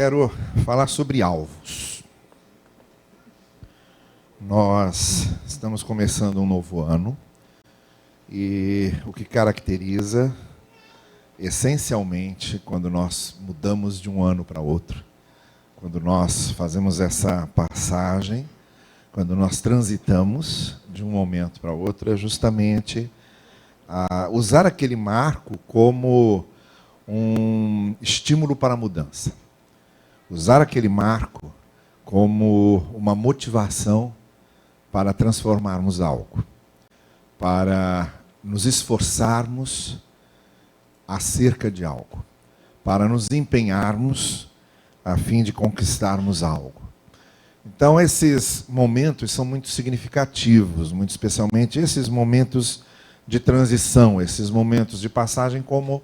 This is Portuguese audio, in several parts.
Quero falar sobre alvos. Nós estamos começando um novo ano e o que caracteriza, essencialmente, quando nós mudamos de um ano para outro, quando nós fazemos essa passagem, quando nós transitamos de um momento para outro, é justamente usar aquele marco como um estímulo para a mudança. Usar aquele marco como uma motivação para transformarmos algo, para nos esforçarmos acerca de algo, para nos empenharmos a fim de conquistarmos algo. Então, esses momentos são muito significativos, muito especialmente esses momentos de transição, esses momentos de passagem, como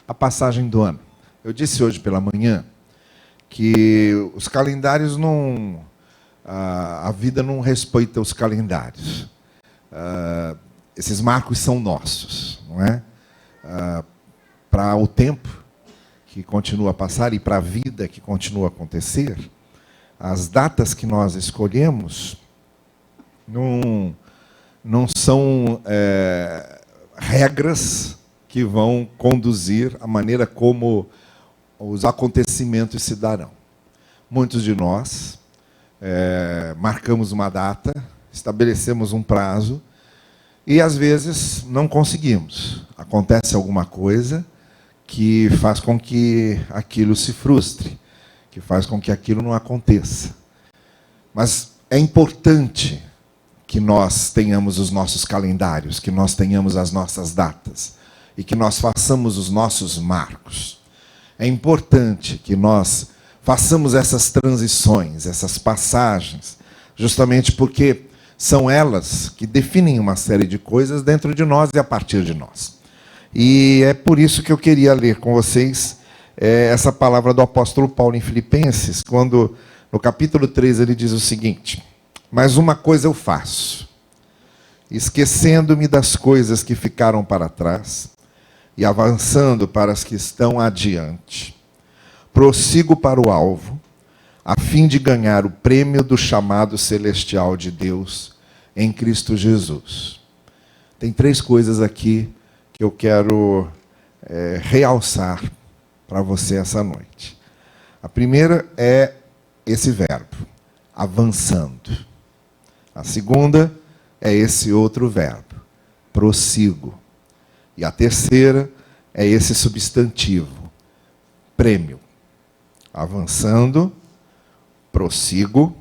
a passagem do ano. Eu disse hoje pela manhã que os calendários não... a vida não respeita os calendários. Esses marcos são nossos, não é? Para o tempo que continua a passar e para a vida que continua a acontecer, as datas que nós escolhemos não são regras que vão conduzir a maneira como os acontecimentos se darão. Muitos de nós marcamos uma data, estabelecemos um prazo e, às vezes, não conseguimos. Acontece alguma coisa que faz com que aquilo se frustre, que faz com que aquilo não aconteça. Mas é importante que nós tenhamos os nossos calendários, que nós tenhamos as nossas datas e que nós façamos os nossos marcos. É importante que nós façamos essas transições, essas passagens, justamente porque são elas que definem uma série de coisas dentro de nós e a partir de nós. E é por isso que eu queria ler com vocês essa palavra do apóstolo Paulo em Filipenses, quando no capítulo 3 ele diz o seguinte: mas uma coisa eu faço, esquecendo-me das coisas que ficaram para trás e avançando para as que estão adiante, prossigo para o alvo, a fim de ganhar o prêmio do chamado celestial de Deus em Cristo Jesus. Tem 3 coisas aqui que eu quero realçar para você essa noite. A primeira é esse verbo, avançando. A segunda é esse outro verbo, prossigo. E a terceira é esse substantivo, prêmio. Avançando, prossigo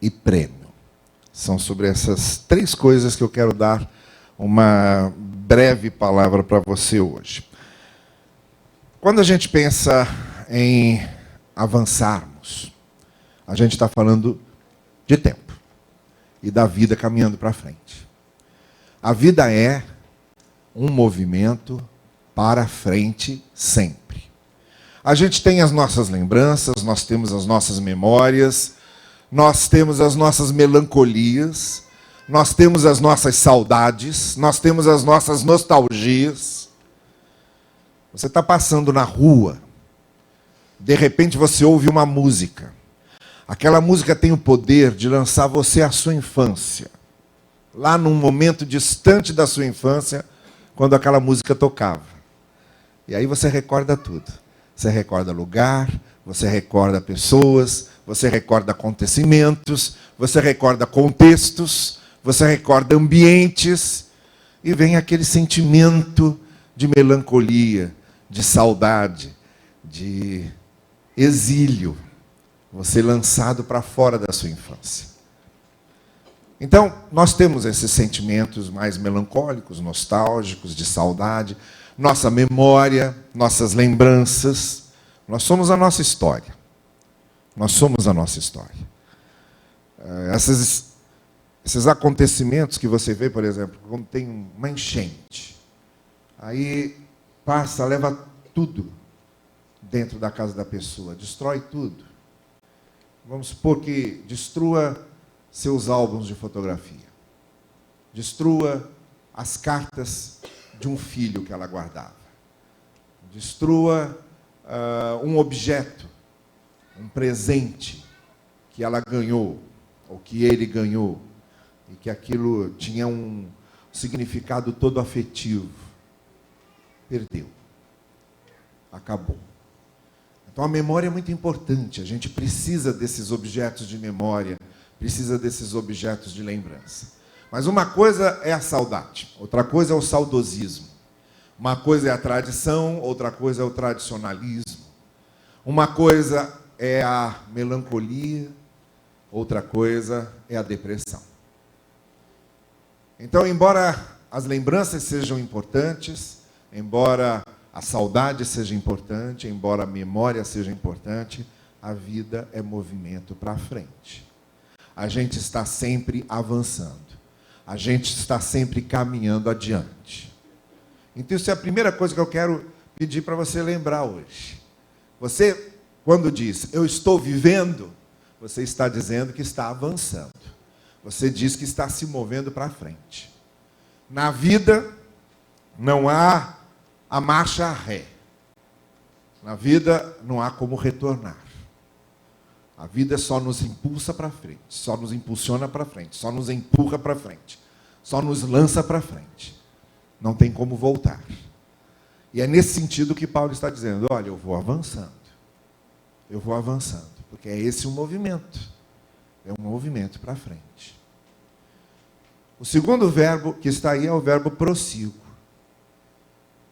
e prêmio. São sobre essas 3 coisas que eu quero dar uma breve palavra para você hoje. Quando a gente pensa em avançarmos, a gente está falando de tempo e da vida caminhando para frente. A vida é um movimento para frente sempre. A gente tem as nossas lembranças, nós temos as nossas memórias, nós temos as nossas melancolias, nós temos as nossas saudades, nós temos as nossas nostalgias. Você está passando na rua, de repente você ouve uma música. Aquela música tem o poder de lançar você à sua infância. Lá num momento distante da sua infância, quando aquela música tocava. E aí você recorda tudo. Você recorda lugar, você recorda pessoas, você recorda acontecimentos, você recorda contextos, você recorda ambientes, e vem aquele sentimento de melancolia, de saudade, de exílio, você lançado para fora da sua infância. Então, nós temos esses sentimentos mais melancólicos, nostálgicos, de saudade, nossa memória, nossas lembranças. Nós somos a nossa história. Nós somos a nossa história. Esses acontecimentos que você vê, por exemplo, quando tem uma enchente, aí passa, leva tudo dentro da casa da pessoa, destrói tudo. Vamos supor que destrua seus álbuns de fotografia. Destrua as cartas de um filho que ela guardava. Destrua um objeto um presente que ela ganhou, ou que ele ganhou, e que aquilo tinha um significado todo afetivo, perdeu. Acabou. Então a memória é muito importante, a gente precisa desses objetos de memória, precisa desses objetos de lembrança. Mas uma coisa é a saudade, outra coisa é o saudosismo. Uma coisa é a tradição, outra coisa é o tradicionalismo. Uma coisa é a melancolia, outra coisa é a depressão. Então, embora as lembranças sejam importantes, embora a saudade seja importante, embora a memória seja importante, a vida é movimento para frente. A gente está sempre avançando. A gente está sempre caminhando adiante. Então, isso é a primeira coisa que eu quero pedir para você lembrar hoje. Você, quando diz, eu estou vivendo, você está dizendo que está avançando. Você diz que está se movendo para frente. Na vida, não há a marcha ré. Na vida, não há como retornar. A vida só nos impulsa para frente, só nos impulsiona para frente, só nos empurra para frente, só nos lança para frente. Não tem como voltar. E é nesse sentido que Paulo está dizendo, olha, eu vou avançando. Eu vou avançando, porque é esse o movimento. É um movimento para frente. O segundo verbo que está aí é o verbo prossigo.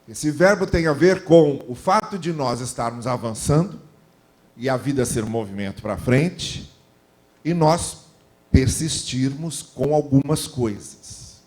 Esse verbo tem a ver com o fato de nós estarmos avançando e a vida ser um movimento para frente e nós persistirmos com algumas coisas.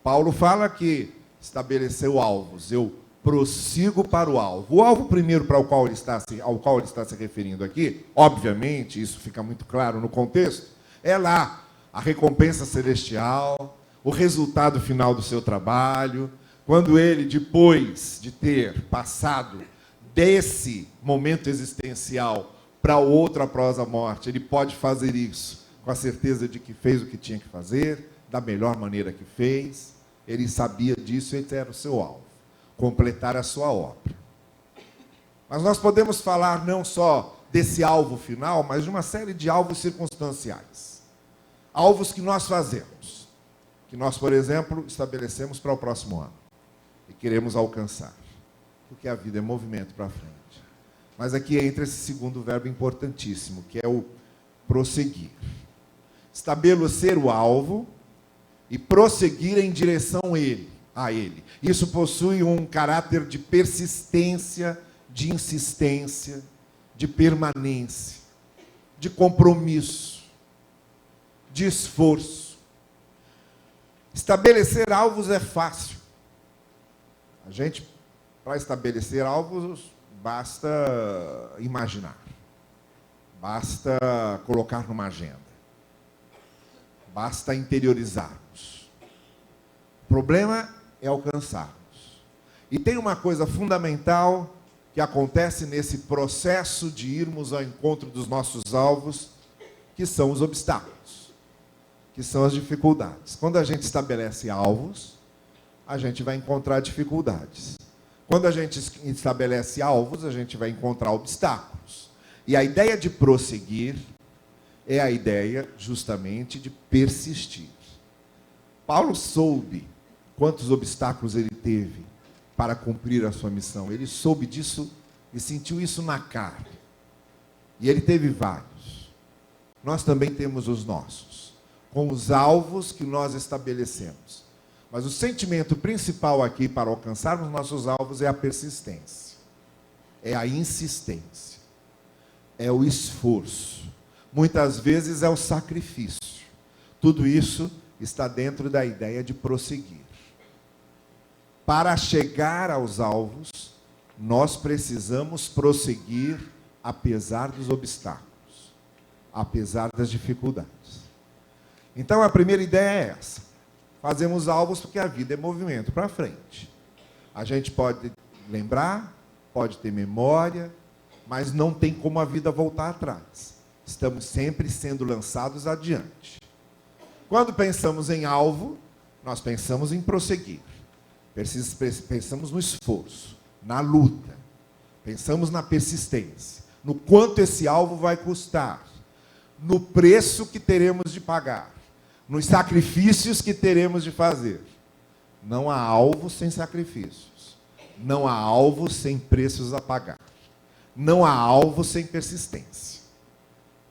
Paulo fala que estabeleceu alvos, eu prossigo para o alvo. O alvo primeiro ao qual ele está se referindo aqui, obviamente, isso fica muito claro no contexto, é lá a recompensa celestial, o resultado final do seu trabalho, quando ele, depois de ter passado desse momento existencial para outro após a morte, ele pode fazer isso com a certeza de que fez o que tinha que fazer, da melhor maneira que fez. Ele sabia disso, esse era o seu alvo, completar a sua obra. Mas nós podemos falar não só desse alvo final, mas de uma série de alvos circunstanciais. Alvos que nós fazemos, que nós, por exemplo, estabelecemos para o próximo ano e queremos alcançar, porque a vida é movimento para frente. Mas aqui entra esse segundo verbo importantíssimo, que é o prosseguir. Estabelecer o alvo e prosseguir em direção a ele. Isso possui um caráter de persistência, de insistência, de permanência, de compromisso, de esforço. Estabelecer alvos é fácil. A gente, para estabelecer alvos, basta imaginar, basta colocar numa agenda, basta interiorizarmos. O problema é alcançarmos. E tem uma coisa fundamental que acontece nesse processo de irmos ao encontro dos nossos alvos, que são os obstáculos, que são as dificuldades. Quando a gente estabelece alvos, a gente vai encontrar dificuldades. Quando a gente estabelece alvos, a gente vai encontrar obstáculos. E a ideia de prosseguir é a ideia, justamente, de persistir. Paulo soube quantos obstáculos ele teve para cumprir a sua missão. Ele soube disso e sentiu isso na carne. E ele teve vários. Nós também temos os nossos, com os alvos que nós estabelecemos. Mas o sentimento principal aqui para alcançarmos nossos alvos é a persistência, é a insistência, é o esforço. Muitas vezes é o sacrifício. Tudo isso está dentro da ideia de prosseguir. Para chegar aos alvos, nós precisamos prosseguir apesar dos obstáculos, apesar das dificuldades. Então a primeira ideia é essa. Fazemos alvos porque a vida é movimento para frente. A gente pode lembrar, pode ter memória, mas não tem como a vida voltar atrás. Estamos sempre sendo lançados adiante. Quando pensamos em alvo, nós pensamos em prosseguir. Pensamos no esforço, na luta. Pensamos na persistência. no quanto esse alvo vai custar, no preço que teremos de pagar, nos sacrifícios que teremos de fazer. Não há alvo sem sacrifícios. Não há alvo sem preços a pagar. Não há alvo sem persistência.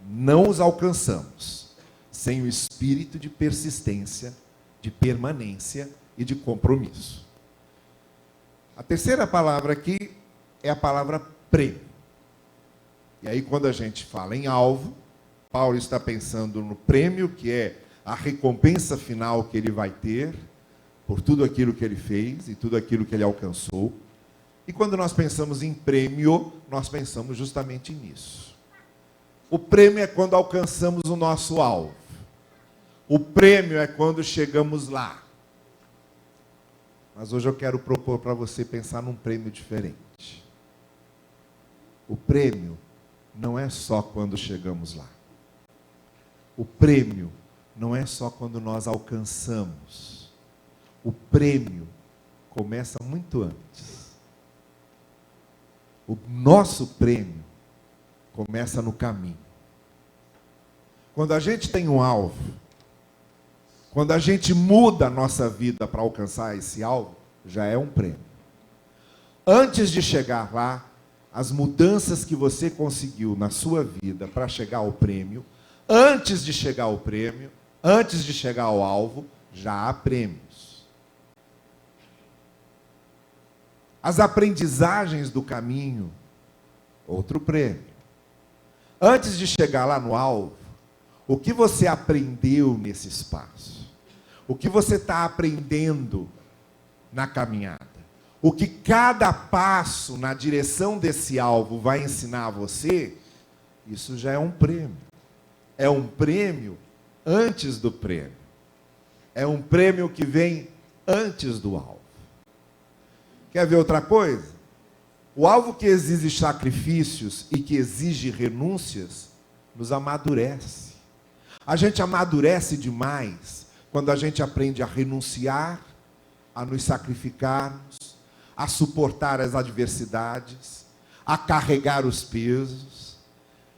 Não os alcançamos sem o espírito de persistência, de permanência e de compromisso. A terceira palavra aqui é a palavra prêmio. E aí, quando a gente fala em alvo, Paulo está pensando no prêmio, que é a recompensa final que ele vai ter por tudo aquilo que ele fez e tudo aquilo que ele alcançou. E quando nós pensamos em prêmio, nós pensamos justamente nisso. O prêmio é quando alcançamos o nosso alvo. O prêmio é quando chegamos lá. Mas hoje eu quero propor para você pensar num prêmio diferente. O prêmio não é só quando chegamos lá. O prêmio não é só quando nós alcançamos. O prêmio começa muito antes. O nosso prêmio começa no caminho. Quando a gente tem um alvo, quando a gente muda a nossa vida para alcançar esse alvo, já é um prêmio. Antes de chegar lá, as mudanças que você conseguiu na sua vida para chegar ao prêmio, antes de chegar ao prêmio, antes de chegar ao alvo, já há prêmios. As aprendizagens do caminho, outro prêmio. Antes de chegar lá no alvo, o que você aprendeu nesse espaço? O que você está aprendendo na caminhada? O que cada passo na direção desse alvo vai ensinar a você? Isso já é um prêmio. É um prêmio antes do prêmio. É um prêmio que vem antes do alvo. Quer ver outra coisa? O alvo que exige sacrifícios e que exige renúncias, nos amadurece. A gente amadurece demais quando a gente aprende a renunciar, a nos sacrificarmos, a suportar as adversidades, a carregar os pesos,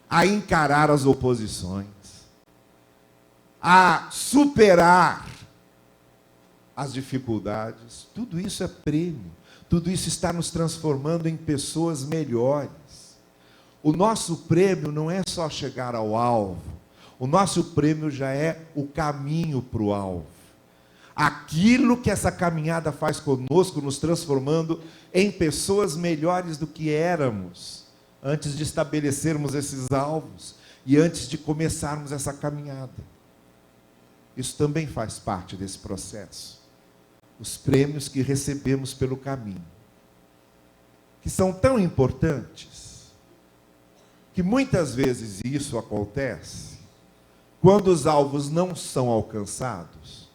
a encarar as oposições, a superar as dificuldades. Tudo isso é prêmio. Tudo isso está nos transformando em pessoas melhores. O nosso prêmio não é só chegar ao alvo. O nosso prêmio já é o caminho para o alvo. Aquilo que essa caminhada faz conosco, nos transformando em pessoas melhores do que éramos, antes de estabelecermos esses alvos e antes de começarmos essa caminhada. Isso também faz parte desse processo. Os prêmios que recebemos pelo caminho, que são tão importantes, que muitas vezes isso acontece, quando os alvos não são alcançados,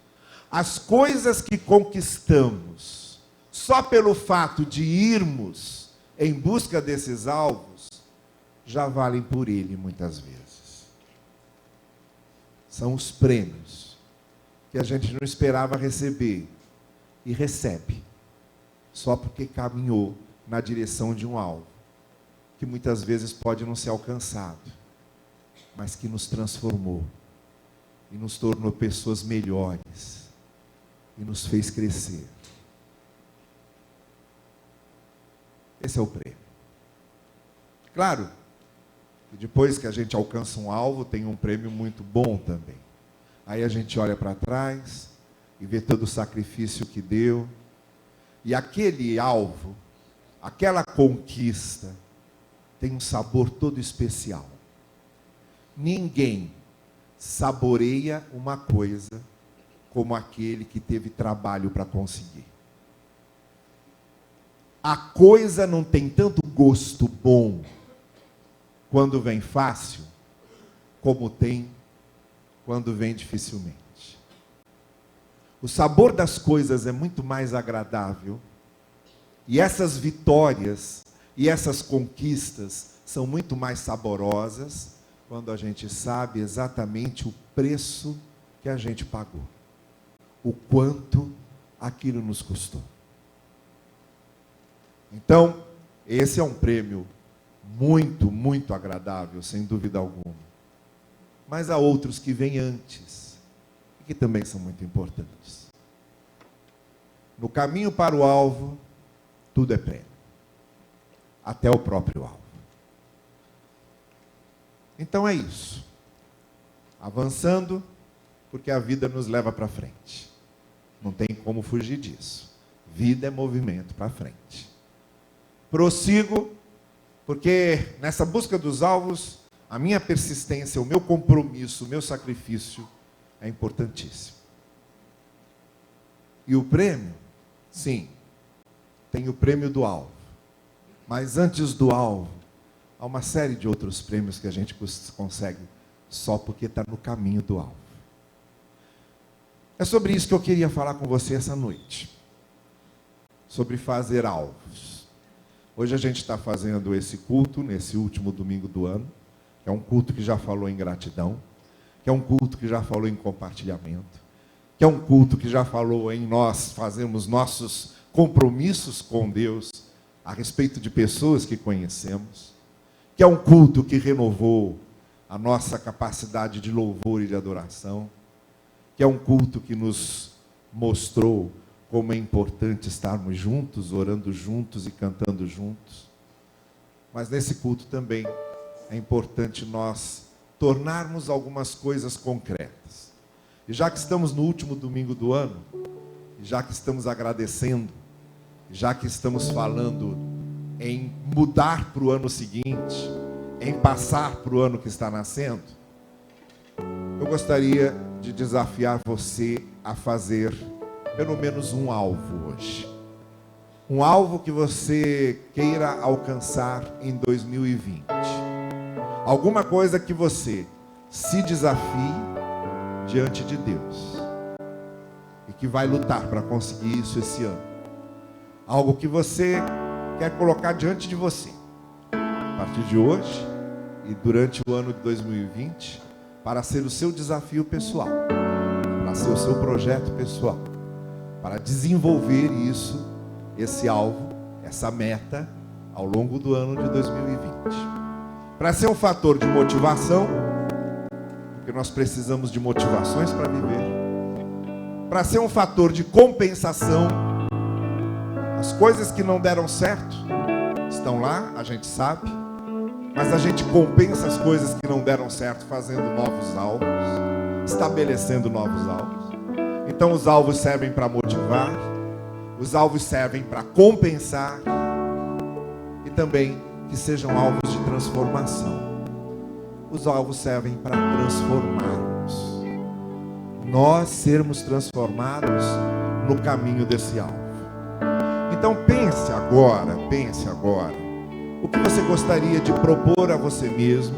as coisas que conquistamos, só pelo fato de irmos em busca desses alvos, já valem por ele muitas vezes. São os prêmios que a gente não esperava receber, e recebe, só porque caminhou na direção de um alvo, que muitas vezes pode não ser alcançado, mas que nos transformou, e nos tornou pessoas melhores, e nos fez crescer. Esse é o prêmio. Claro, que depois que a gente alcança um alvo, tem um prêmio muito bom também. Aí a gente olha para trás e vê todo o sacrifício que deu, e aquele alvo, aquela conquista, tem um sabor todo especial. Ninguém saboreia uma coisa como aquele que teve trabalho para conseguir. A coisa não tem tanto gosto bom quando vem fácil, como tem quando vem dificilmente. O sabor das coisas é muito mais agradável, e essas vitórias e essas conquistas são muito mais saborosas quando a gente sabe exatamente o preço que a gente pagou, o quanto aquilo nos custou. Então, esse é um prêmio muito, muito agradável, sem dúvida alguma. Mas há outros que vêm antes, e que também são muito importantes. No caminho para o alvo, tudo é prêmio, até o próprio alvo. Então é isso. Avançando, porque a vida nos leva para frente. Não tem como fugir disso. Vida é movimento para frente. Prossigo, porque nessa busca dos alvos, a minha persistência, o meu compromisso, o meu sacrifício é importantíssimo. E o prêmio? Sim, tem o prêmio do alvo. Mas antes do alvo, há uma série de outros prêmios que a gente consegue só porque está no caminho do alvo. É sobre isso que eu queria falar com você essa noite. Sobre fazer alvos. Hoje a gente está fazendo esse culto, nesse último domingo do ano, que é um culto que já falou em gratidão, que é um culto que já falou em compartilhamento, que é um culto que já falou em nós fazermos nossos compromissos com Deus a respeito de pessoas que conhecemos, que é um culto que renovou a nossa capacidade de louvor e de adoração, que é um culto que nos mostrou como é importante estarmos juntos, orando juntos e cantando juntos. Mas nesse culto também é importante nós tornarmos algumas coisas concretas. E já que estamos no último domingo do ano, e já que estamos agradecendo, já que estamos falando em mudar para o ano seguinte, em passar para o ano que está nascendo, eu gostaria de desafiar você a fazer pelo menos um alvo hoje. Um alvo que você queira alcançar em 2020. Alguma coisa que você se desafie diante de Deus. E que vai lutar para conseguir isso esse ano. Algo que você quer colocar diante de você. A partir de hoje e durante o ano de 2020, para ser o seu desafio pessoal. Para ser o seu projeto pessoal. Para desenvolver isso, esse alvo, essa meta, ao longo do ano de 2020. Para ser um fator de motivação, porque nós precisamos de motivações para viver. Para ser um fator de compensação, as coisas que não deram certo estão lá, a gente sabe, mas a gente compensa as coisas que não deram certo fazendo novos alvos, estabelecendo novos alvos. Então os alvos servem para motivar, os alvos servem para compensar e também que sejam alvos de transformação. Os alvos servem para transformarmos. Nós sermos transformados no caminho desse alvo. Então pense agora, o que você gostaria de propor a você mesmo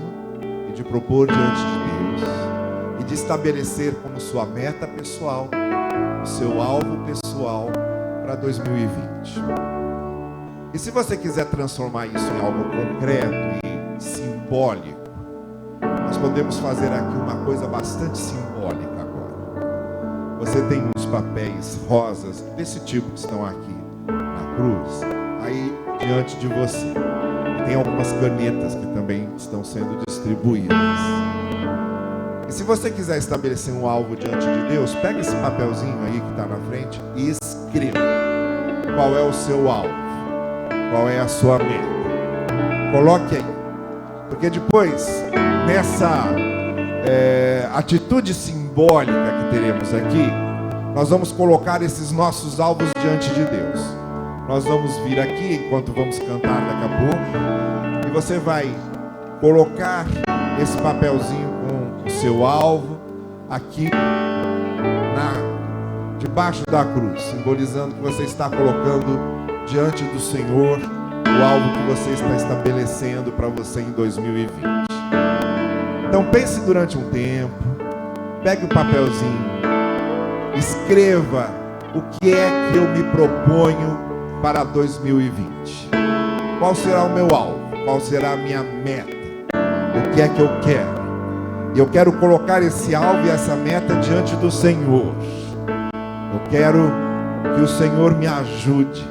e de propor diante de Deus e de estabelecer como sua meta pessoal, o seu alvo pessoal para 2020. E se você quiser transformar isso em algo concreto e simbólico, nós podemos fazer aqui uma coisa bastante simbólica agora. Você tem uns papéis rosas desse tipo que estão aqui na cruz, aí diante de você. E tem algumas canetas que também estão sendo distribuídas. E se você quiser estabelecer um alvo diante de Deus, pega esse papelzinho aí que está na frente e escreva qual é o seu alvo, qual é a sua meta. Coloque aí, porque depois, nessa atitude simbólica que teremos aqui, nós vamos colocar esses nossos alvos diante de Deus. Nós vamos vir aqui, enquanto vamos cantar daqui a pouco, e você vai colocar esse papelzinho com o seu alvo aqui debaixo da cruz, simbolizando que você está colocando diante do Senhor o alvo que você está estabelecendo para você em 2020. Então pense durante um tempo, pegue o papelzinho, escreva o que é que eu me proponho para 2020. Qual será o meu alvo? Qual será a minha meta? O que é que eu quero? E eu quero colocar esse alvo e essa meta diante do Senhor. Eu quero que o Senhor me ajude.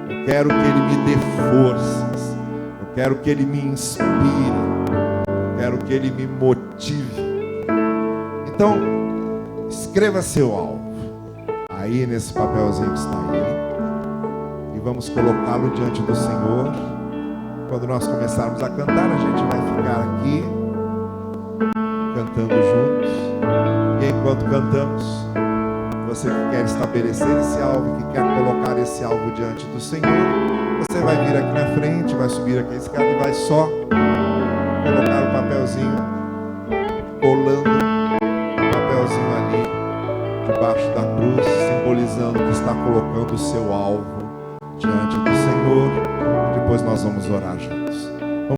Eu quero que Ele me dê forças. Eu Quero que Ele me inspire. Quero que Ele me motive. Então, escreva seu alvo aí nesse papelzinho que está aí. E vamos colocá-lo diante do Senhor. Quando nós começarmos a cantar, a gente vai ficar aqui cantando juntos. E enquanto cantamos, você que quer estabelecer esse alvo, que quer colocar esse alvo diante do Senhor, você vai vir aqui na frente, vai subir aqui a escada e vai só colocar o papelzinho, colando o papelzinho ali debaixo da cruz, simbolizando que está colocando o seu alvo diante do Senhor. Depois nós vamos orar juntos.